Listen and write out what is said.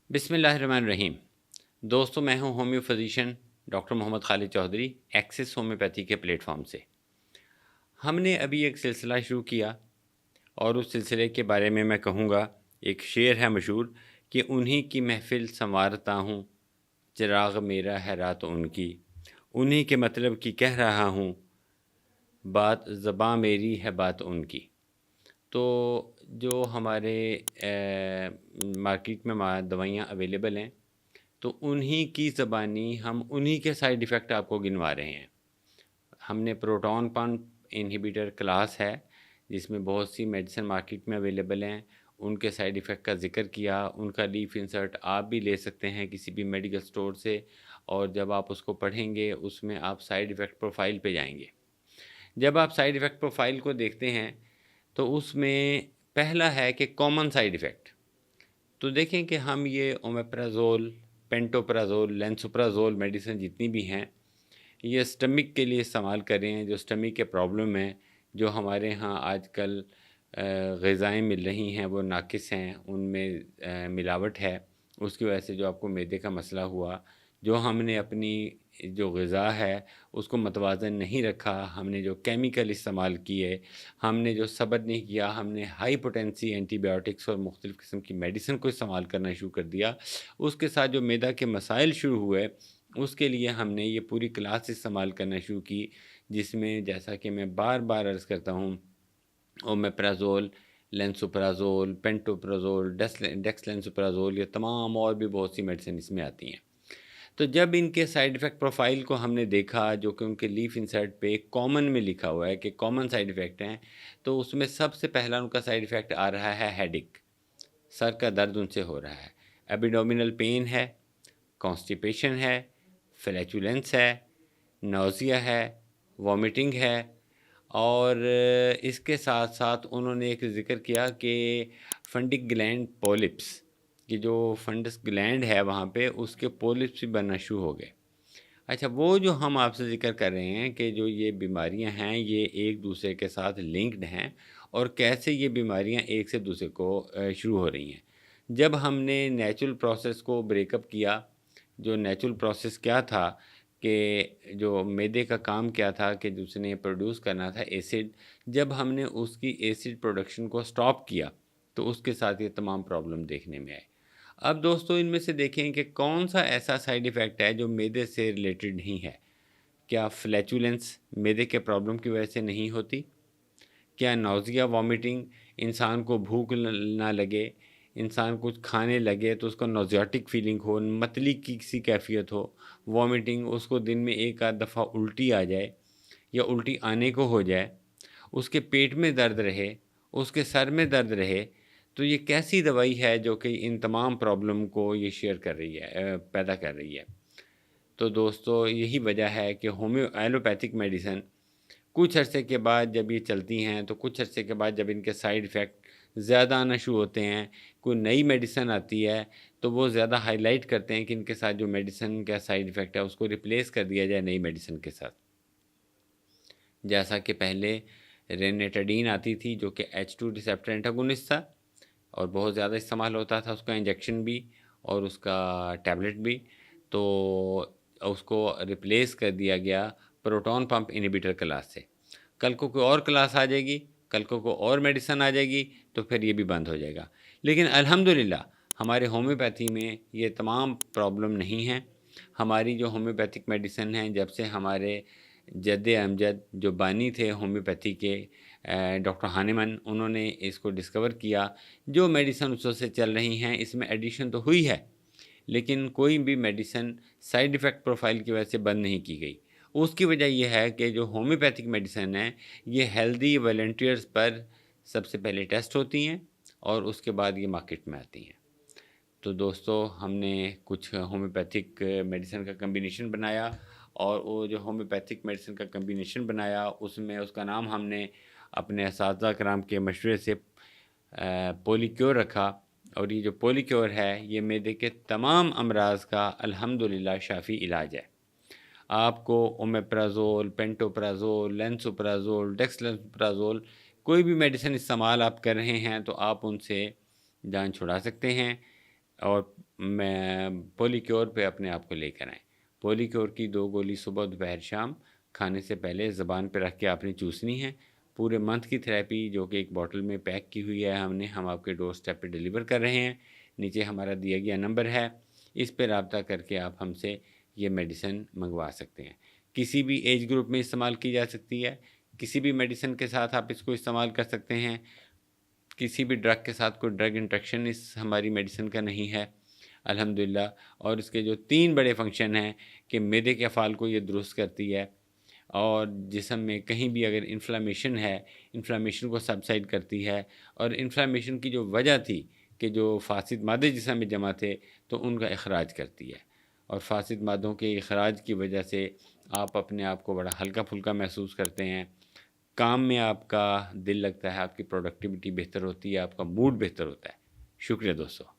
بسم اللہ الرحمن الرحیم۔ دوستو، میں ہوں ہومیو فزیشین ڈاکٹر محمد خالد چودھری، ایکسس ہومیوپیتھی کے پلیٹ فارم سے۔ ہم نے ابھی ایک سلسلہ شروع کیا اور اس سلسلے کے بارے میں کہوں گا، ایک شعر ہے مشہور کہ انہی کی محفل سنوارتا ہوں، چراغ میرا ہے رات ان کی، انہی کے مطلب کی کہہ رہا ہوں، بات زباں میری ہے بات ان کی۔ تو جو ہمارے مارکیٹ میں دوائیاں اویلیبل ہیں، تو انہی کی زبانی ہم انہی کے سائیڈ ایفیکٹ آپ کو گنوا رہے ہیں۔ ہم نے پروٹون پمپ انہیبیٹر کلاس ہے جس میں بہت سی میڈیسن مارکیٹ میں اویلیبل ہیں، ان کے سائیڈ ایفیکٹ کا ذکر کیا۔ ان کا لیف انسرٹ آپ بھی لے سکتے ہیں کسی بھی میڈیکل سٹور سے، اور جب آپ اس کو پڑھیں گے اس میں آپ سائیڈ ایفیکٹ پروفائل پہ جائیں گے۔ جب آپ سائیڈ ایفیکٹ پروفائل کو دیکھتے ہیں تو اس میں پہلا ہے کہ کامن سائیڈ ایفیکٹ۔ تو دیکھیں کہ ہم یہ اومیپرازول، پینٹوپرازول، لینسوپرازول میڈیسن جتنی بھی ہیں، یہ اسٹمک کے لیے استعمال کر رہے ہیں۔ جو اسٹمک کے پرابلم ہیں، جو ہمارے ہاں آج کل غذائیں مل رہی ہیں وہ ناقص ہیں، ان میں ملاوٹ ہے، اس کی وجہ سے جو آپ کو معدے کا مسئلہ ہوا، جو ہم نے اپنی جو غذا ہے اس کو متوازن نہیں رکھا، ہم نے جو کیمیکل استعمال کیے، ہم نے جو صبر نہیں کیا، ہم نے ہائی پوٹینسی اینٹی بائیوٹکس اور مختلف قسم کی میڈیسن کو استعمال کرنا شروع کر دیا، اس کے ساتھ جو معدہ کے مسائل شروع ہوئے، اس کے لیے ہم نے یہ پوری کلاس استعمال کرنا شروع کی، جس میں جیسا کہ میں بار بار عرض کرتا ہوں، اومیپرازول، لینسوپرازول، پینٹوپرازول، ڈیکس لینسوپرازول، یہ تمام اور بھی بہت سی میڈیسن اس میں آتی ہیں۔ تو جب ان کے سائیڈ ایفیکٹ پروفائل کو ہم نے دیکھا، جو کہ ان کے لیف انسرٹ پہ کامن میں لکھا ہوا ہے کہ کامن سائیڈ ایفیکٹ ہیں، تو اس میں سب سے پہلا ان کا سائیڈ ایفیکٹ آ رہا ہے ہیڈک، سر کا درد ان سے ہو رہا ہے، ایبڈومینل پین ہے، کانسٹیپیشن ہے، فلیچولنس ہے، نوزیا ہے، وامٹنگ ہے، اور اس کے ساتھ ساتھ انہوں نے ایک ذکر کیا کہ فنڈک گلینڈ پولپس، کہ جو فنڈس گلینڈ ہے وہاں پہ اس کے پولپس بھی بننا شروع ہو گئے۔ اچھا، وہ جو ہم آپ سے ذکر کر رہے ہیں کہ جو یہ بیماریاں ہیں یہ ایک دوسرے کے ساتھ لنکڈ ہیں، اور کیسے یہ بیماریاں ایک سے دوسرے کو شروع ہو رہی ہیں۔ جب ہم نے نیچرل پروسیس کو بریک اپ کیا، جو نیچرل پروسیس کیا تھا کہ جو معدے کا کام کیا تھا کہ جس نے پروڈیوس کرنا تھا ایسڈ، جب ہم نے اس کی ایسڈ پروڈکشن کو سٹاپ کیا تو اس کے ساتھ یہ تمام پرابلم دیکھنے میں آئے۔ اب دوستو، ان میں سے دیکھیں کہ کون سا ایسا سائیڈ ایفیکٹ ہے جو معدے سے ریلیٹڈ نہیں ہے۔ کیا فلیچولنس معدے کے پرابلم کی وجہ سے نہیں ہوتی؟ کیا نوزیا، وامٹنگ، انسان کو بھوک نہ لگے، انسان کچھ کھانے لگے تو اس کو نوزیاٹک فیلنگ ہو، متلی کی کسی کیفیت ہو، وامٹنگ، اس کو دن میں ایک آدھ دفعہ الٹی آ جائے یا الٹی آنے کو ہو جائے، اس کے پیٹ میں درد رہے، اس کے سر میں درد رہے، تو یہ کیسی دوائی ہے جو کہ ان تمام پرابلم کو یہ شیئر کر رہی ہے، پیدا کر رہی ہے؟ تو دوستو، یہی وجہ ہے کہ ایلوپیتھک میڈیسن کچھ عرصے کے بعد جب یہ چلتی ہیں تو کچھ عرصے کے بعد جب ان کے سائیڈ ایفیکٹ زیادہ آنا شروع ہوتے ہیں، کوئی نئی میڈیسن آتی ہے تو وہ زیادہ ہائی لائٹ کرتے ہیں کہ ان کے ساتھ جو میڈیسن کا سائیڈ ایفیکٹ ہے اس کو ریپلیس کر دیا جائے نئی میڈیسن کے ساتھ۔ جیسا کہ پہلے رینیٹاڈین آتی تھی جو کہ H2 ریسیپٹر اینٹاگونسٹ تھا اور بہت زیادہ استعمال ہوتا تھا، اس کا انجیکشن بھی اور اس کا ٹیبلٹ بھی، تو اس کو ریپلیس کر دیا گیا پروٹون پمپ انہیبیٹر کلاس سے۔ کل کو کوئی اور کلاس آ جائے گی، کل کو کوئی اور میڈیسن آ جائے گی تو پھر یہ بھی بند ہو جائے گا۔ لیکن الحمدللہ ہمارے ہومیوپیتھی میں یہ تمام پرابلم نہیں ہیں۔ ہماری جو ہومیوپیتھک میڈیسن ہیں، جب سے ہمارے جد امجد جو بانی تھے ہومیوپیتھی کے، ڈاکٹر ہانیمن، انہوں نے اس کو ڈسکور کیا، جو میڈیسن اس وقت سے چل رہی ہیں اس میں ایڈیشن تو ہوئی ہے، لیکن کوئی بھی میڈیسن سائیڈ ایفیکٹ پروفائل کی وجہ سے بند نہیں کی گئی۔ اس کی وجہ یہ ہے کہ جو ہومیوپیتھک میڈیسن ہیں یہ ہیلدی والنٹیئرز پر سب سے پہلے ٹیسٹ ہوتی ہیں اور اس کے بعد یہ مارکیٹ میں آتی ہیں۔ تو دوستو، ہم نے کچھ ہومیوپیتھک میڈیسن کا کمبینیشن بنایا، اور وہ جو ہومیوپیتھک میڈیسن کا کمبینیشن بنایا اس میں اس کا نام ہم نے اپنے اساتذہ کرام کے مشورے سے پولیکیور رکھا، اور یہ جو پولیکیور ہے یہ معدے کے تمام امراض کا الحمدللہ شافی علاج ہے۔ آپ کو اومیپرازول، پینٹوپرازول، لینسوپرازول، ڈیکس لینسوپرازول، کوئی بھی میڈیسن استعمال آپ کر رہے ہیں تو آپ ان سے جان چھڑا سکتے ہیں۔ اور میں پولیکیور پہ اپنے آپ کو لے کر آئیں۔ پولیکیور کی 2 گولی صبح دوپہر شام کھانے سے پہلے زبان پہ رکھ کے آپ نے چوسنی ہے۔ پورے منتھ کی تھراپی جو کہ ایک باٹل میں پیک کی ہوئی ہے ہم آپ کے ڈور اسٹیپ پہ ڈیلیور کر رہے ہیں۔ نیچے ہمارا دیا گیا نمبر ہے، اس پہ رابطہ کر کے آپ ہم سے یہ میڈیسن منگوا سکتے ہیں۔ کسی بھی ایج گروپ میں استعمال کی جا سکتی ہے، کسی بھی میڈیسن کے ساتھ آپ اس کو استعمال کر سکتے ہیں۔ کسی بھی ڈرگ کے ساتھ کوئی ڈرگ انٹریکشن اس ہماری میڈیسن کا نہیں ہے الحمدللہ۔ اور اس کے جو 3 بڑے فنکشن ہیں کہ معدے کے افعال کو یہ درست کرتی ہے، اور جسم میں کہیں بھی اگر انفلامیشن ہے، انفلامیشن کو سبسائڈ کرتی ہے، اور انفلامیشن کی جو وجہ تھی کہ جو فاسد مادے جسم میں جمع تھے تو ان کا اخراج کرتی ہے، اور فاسد مادوں کے اخراج کی وجہ سے آپ اپنے آپ کو بڑا ہلکا پھلکا محسوس کرتے ہیں، کام میں آپ کا دل لگتا ہے، آپ کی پروڈکٹیوٹی بہتر ہوتی ہے، آپ کا موڈ بہتر ہوتا ہے۔ شکریہ دوستو۔